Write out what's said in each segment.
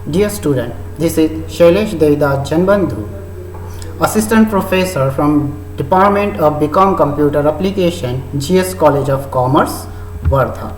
Dear student, this is Shailesh Devidas Janbandhu, Assistant Professor from Department of BCom Computer Application, GS College of Commerce, Wardha.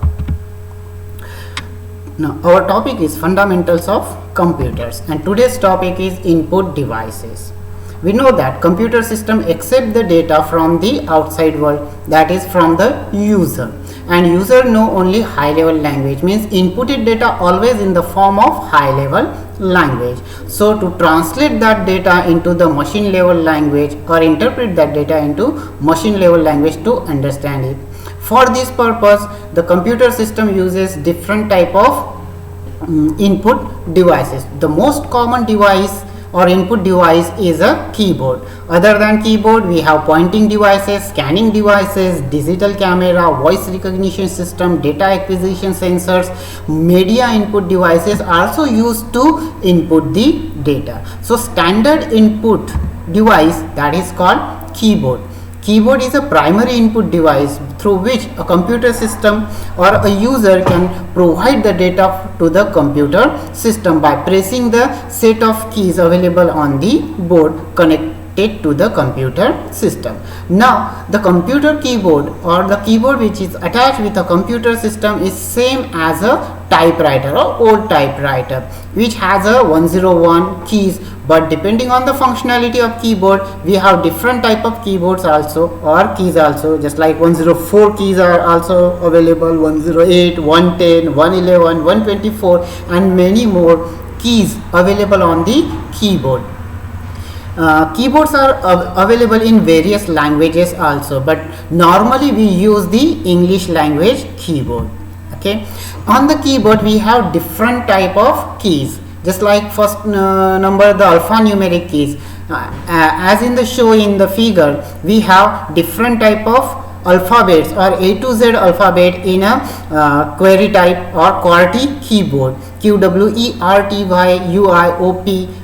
Now, our topic is Fundamentals of Computers, and today's topic is Input Devices. We know that computer system accept the data from the outside world, that is from the user, and user know only high level language, means inputted data always in the form of high level language. So to translate that data into the machine level language or interpret that data into machine level language to understand it. For this purpose, the computer system uses different type of input devices. The most common device or input device is a keyboard. Other than keyboard, we have pointing devices, scanning devices, digital camera, voice recognition system, data acquisition sensors, media input devices also used to input the data. So standard input device, that is called keyboard. Keyboard is a primary input device through which a computer system or a user can provide the data to the computer system by pressing the set of keys available on the board connected to the computer system. Now, the computer keyboard or the keyboard which is attached with a computer system is same as a typewriter or old typewriter, which has a 101 keys, but depending on the functionality of keyboard, we have different type of keyboards also or keys also, just like 104 keys are also available, 108, 110, 111, 124 and many more keys available on the keyboard. Keyboards are available in various languages also, but normally we use the English language keyboard. Okay, on the keyboard we have different type of keys, just like first number, the alphanumeric keys. As in the show in the figure, we have different type of alphabets or A to Z alphabet in a query type or QWERTY keyboard, QWERTY,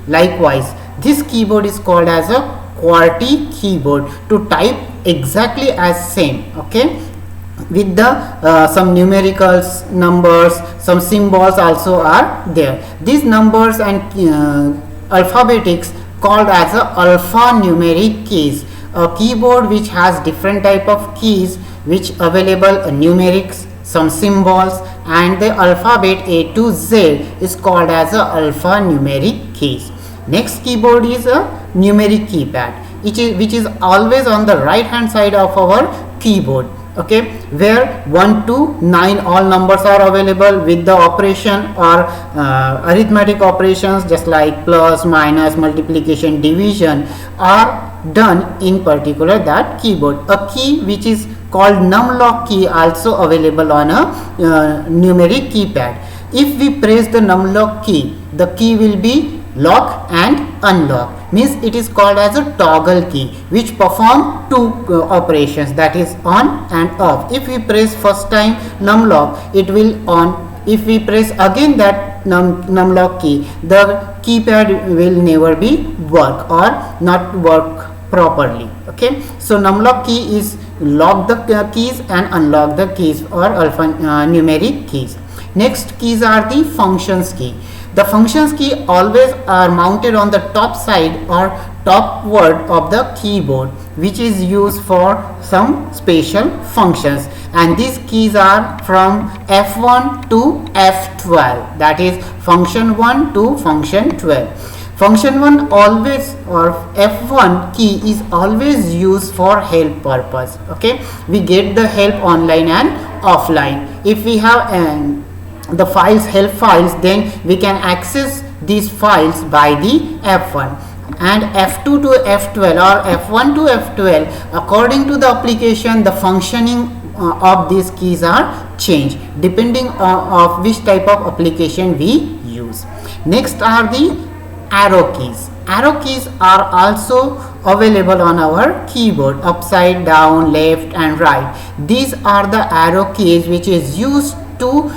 likewise this keyboard is called as a QWERTY keyboard to type exactly as same, okay, with the some numericals, numbers, some symbols also are there. These numbers and alphabetics called as a alphanumeric keys. A keyboard which has different type of keys which available numerics, some symbols and the alphabet A to Z is called as a alphanumeric keys. Next keyboard is a numeric keypad, which is always on the right hand side of our keyboard, okay, where 1 to 9 all numbers are available with the operation or arithmetic operations, just like plus, minus, multiplication, division are done in particular that keyboard. A key which is called numlock key also available on a numeric keypad. If we press the numlock key, the key will be lock and unlock, means it is called as a toggle key which perform two operations, that is on and off. If we press first time numlock, it will on. If we press again that numlock key, the keypad will never be work or not work properly, okay. So numlock key is lock the keys and unlock the keys or alphanumeric keys. Next keys are the functions key. The functions key always are mounted on the top side or top word of the keyboard, which is used for some special functions, and these keys are from F1 to F12, that is function 1 to function 12. Function 1 always or F1 key is always used for help purpose, okay. We get the help online and offline. If we have the files, help files, then we can access these files by the F1, and F2 to F12 or F1 to F12, according to the application, the functioning of these keys are changed depending on which type of application we use. Next are the arrow keys. Arrow keys are also available on our keyboard, upside down, left and right. These are the arrow keys which is used to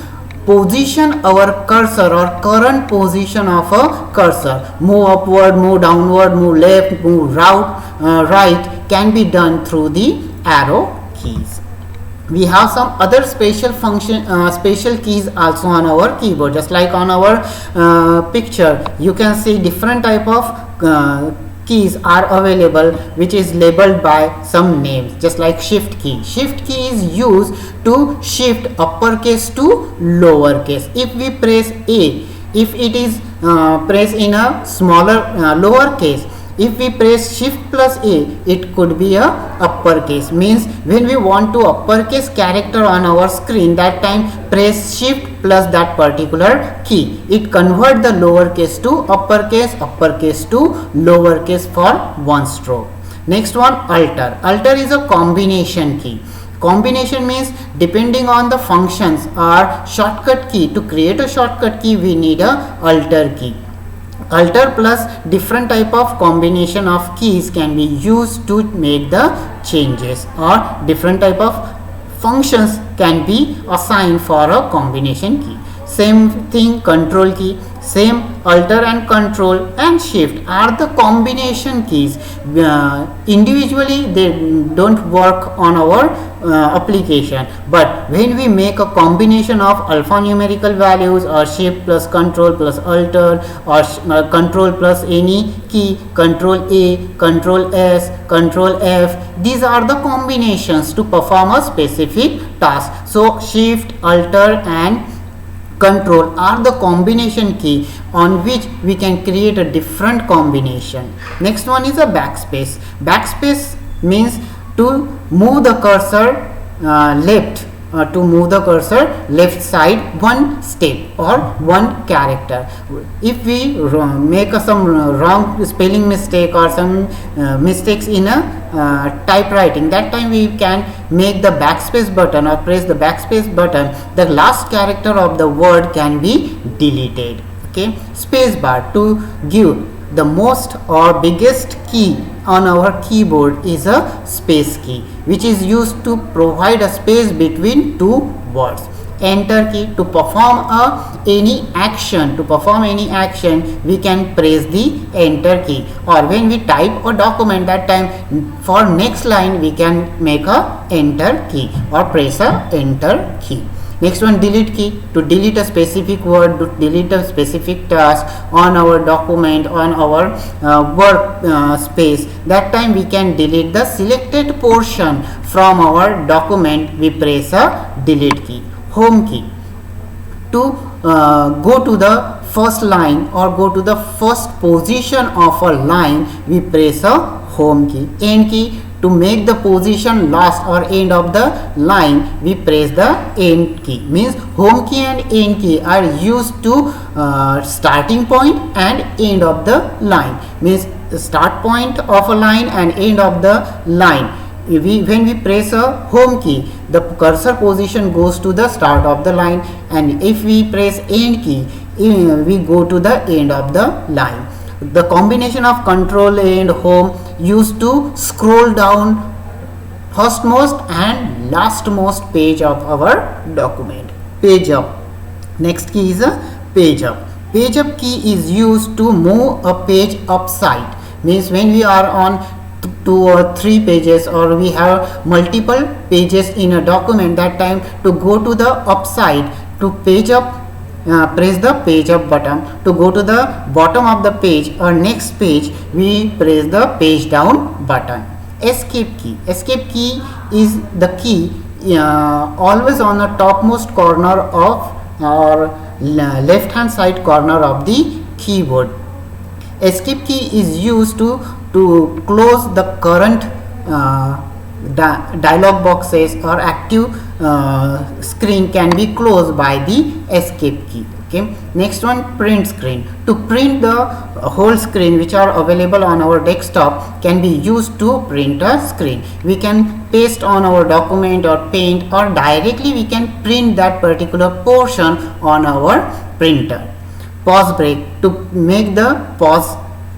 position our cursor or current position of a cursor. Move upward, move downward, move left, move right can be done through the arrow keys. we have some other special keys also on our keyboard. Just like on our picture, you can see different type of keys are available, which is labeled by some names. Just like shift key is used to shift uppercase to lowercase. If we press A, if it is pressed in a smaller lowercase, if we press shift plus A, it could be a uppercase. Means when we want to uppercase character on our screen, that time press shift plus that particular key. It convert the lowercase to uppercase, uppercase to lowercase for one stroke. Next one, alter. Alter is a combination key. Combination means depending on the functions or shortcut key. To create a shortcut key, we need a alter key. Alter plus different type of combination of keys can be used to make the changes, or different type of functions can be assigned for a combination key. Same thing, control key. Same, alter and control and shift are the combination keys. Individually they don't work on our application, but when we make a combination of alphanumerical values, or shift plus control plus alter, or control plus any key, control A, control S, control F, these are the combinations to perform a specific task. So shift, alter and control are the combination key on which we can create a different combination. Next one is a backspace. Backspace means to move the cursor left side one step or one character. If we make some wrong spelling mistake or some mistakes in a typewriting, that time we can make the backspace button or press the backspace button. The last character of the word can be deleted. Okay, space bar to give the most or biggest key on our keyboard is a space key, which is used to provide a space between two words. Enter key to perform any action. We can press the enter key, or when we type a document, that time for next line we can make a enter key or press a enter key. Next one, delete key to delete a specific word, to delete a specific task on our document, on our work space. That time we can delete the selected portion from our document. We press a delete key. Home key to go to the first line or go to the first position of a line, we press a home key. End key to make the position last or end of the line, we press the end key. Means home key and end key are used to starting point and end of the line. Means the start point of a line and end of the line. When we press a home key, the cursor position goes to the start of the line, and if we press end key, we go to the end of the line. The combination of control and home used to scroll down firstmost and lastmost page of our document. Page up. Next key is a page up. Page up key is used to move a page upside. Means when we are on 2 or 3 pages, or we have multiple pages in a document, that time to go to the upside, to page up, press the page up button. To go to the bottom of the page or next page, we press the page down button. Escape key. Escape key is the key always on the topmost corner of or left hand side corner of the keyboard. Escape key is used to close the current dialog boxes, or active screen can be closed by the escape key. Okay. Next one, print screen. To print the whole screen which are available on our desktop can be used to print a screen. We can paste on our document or paint, or directly we can print that particular portion on our printer. Pause break to make the pause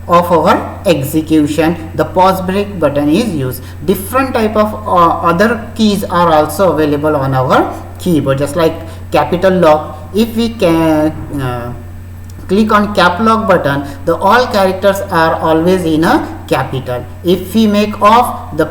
of our execution. The pause break button is used. Different type of other keys are also available on our keyboard, just like capital lock. If we can click on cap lock button, the all characters are always in a capital. If we make off the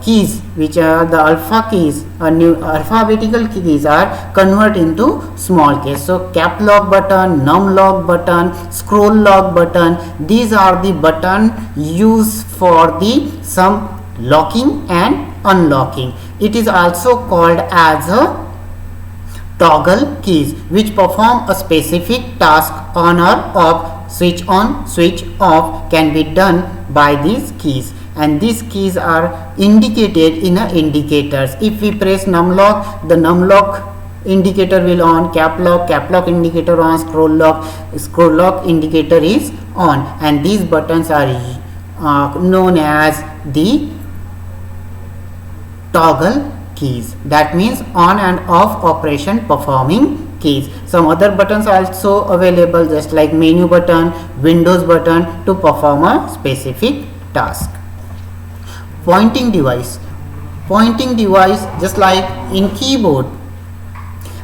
keys, which are the alpha keys, new alphabetical keys are convert into small case. So cap lock button, num lock button, scroll lock button, these are the button used for the some locking and unlocking. It is also called as a toggle keys, which perform a specific task on or off, switch on, switch off, can be done by these keys, and these keys are indicated in a indicators. If we press num lock, the num lock indicator will on, cap lock indicator on, scroll lock indicator is on, and these buttons are known as the toggle keys. That means on and off operation performing keys. Some other buttons are also available, just like menu button, Windows button, to perform a specific task. Pointing device, just like in keyboard,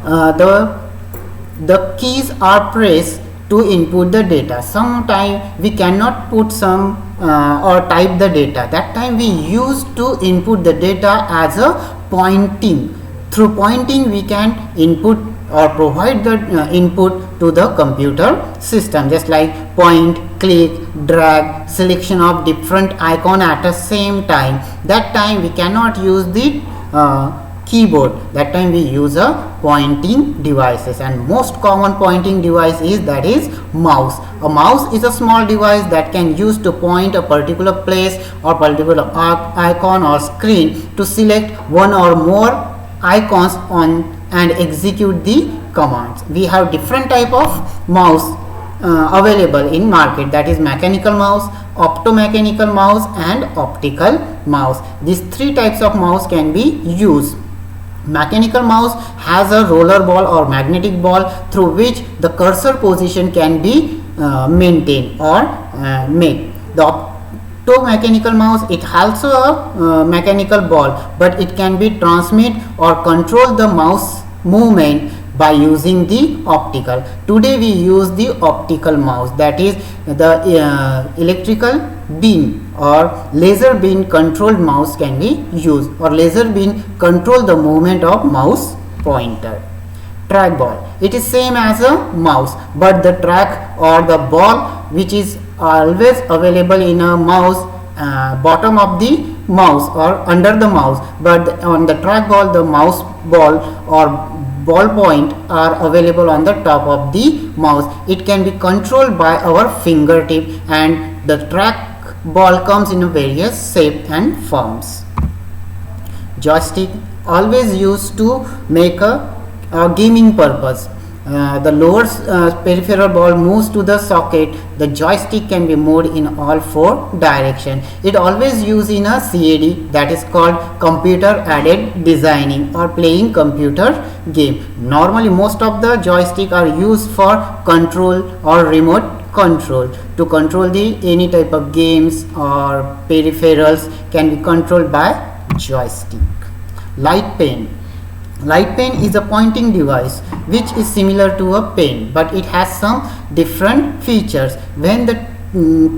the keys are pressed to input the data. Sometimes we cannot put some or type the data. That time we used to input the data as a pointing. Through pointing we can input or provide the input to the computer system, just like point, click, drag, selection of different icon at the same time. That time we cannot use the keyboard. That time we use a pointing devices, and most common pointing device is mouse. A mouse is a small device that can use to point a particular place or particular icon or screen to select one or more icons on and execute the commands. We have different type of mouse available in market, that is mechanical mouse, optomechanical mouse and optical mouse. These three types of mouse can be used. Mechanical mouse has a roller ball or magnetic ball through which the cursor position can be maintained or made. The optomechanical mouse, it also a mechanical ball, but it can be transmit or control the mouse movement by using the optical. Today we use the optical mouse, that is the electrical beam or laser beam controlled mouse can be used, or laser beam control the movement of mouse pointer. Trackball, it is same as a mouse, but the track or the ball which is always available in a mouse bottom of the mouse or under the mouse, but on the trackball the mouse ball or ball point are available on the top of the mouse. It can be controlled by our fingertip, and the track ball comes in various shape and forms. Joystick, always used to make a gaming purpose. The lower peripheral ball moves to the socket. The joystick can be moved in all four directions. It always used in a CAD, that is called computer aided designing or playing computer game. Normally most of the joystick are used for control or remote control, to control the any type of games or peripherals can be controlled by joystick. Light pen, light pen is a pointing device which is similar to a pen, but it has some different features. When the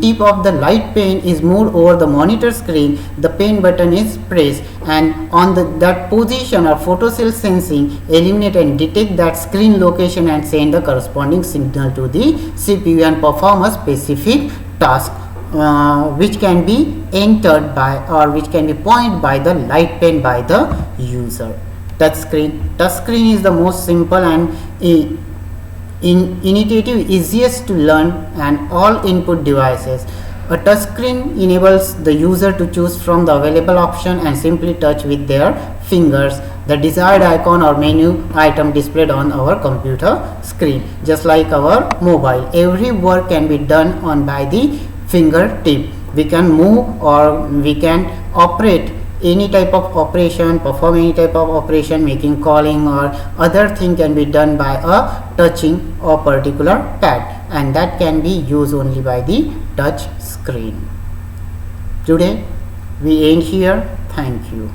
tip of the light pen is moved over the monitor screen, the pen button is pressed, and on that position or photocell sensing eliminate and detect that screen location and send the corresponding signal to the CPU and perform a specific task which can be entered by or which can be pointed by the light pen by the user. Touchscreen is the most simple and intuitive, easiest to learn and all input devices. A touchscreen enables the user to choose from the available option and simply touch with their fingers the desired icon or menu item displayed on our computer screen. Just like our mobile, every work can be done on by the fingertip. We can move or we can operate any type of operation, perform any type of operation, making calling or other thing can be done by a touching a particular pad, and that can be used only by the touch screen. Today we end here. Thank you.